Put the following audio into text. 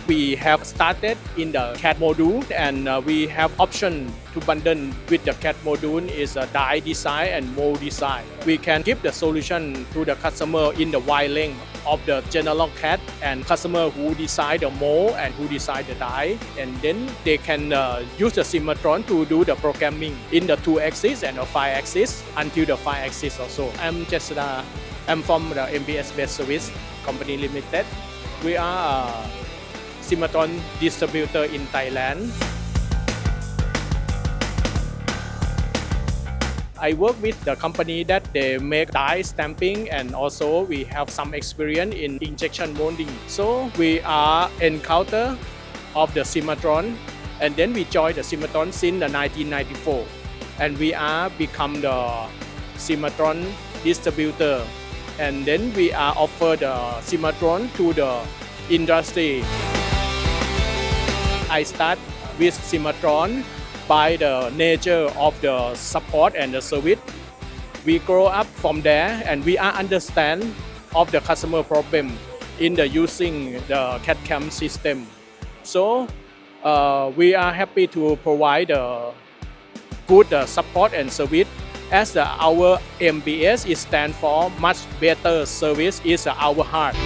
we have started in the CAD module, and we have option to bundle with the CAD module is a die design and mold design. We can give the solution to the customer in the wide length of the general CAD, and customer who decide the mold and who decide the die, and then they can use the Cimatron to do the programming in the 2-axis and the 5-axis until the 5-axis also. I'm Jesada. I'm from the MBS BEST SERVICE Company Limited. We are a Cimatron distributor in Thailand. I work with the company that they make die stamping, and also we have some experience in injection molding. So we are encounter of the Cimatron, and then we joined the Cimatron since the 1994, and we are become the Cimatron distributor, and then we are offer the Cimatron to the industry. I start with Cimatron by the nature of the support and the service. We grow up from there, and we are understand of the customer problem in the using the CAD/CAM system. So we are happy to provide the good support and service, as our MBS is stand for much better service is our heart.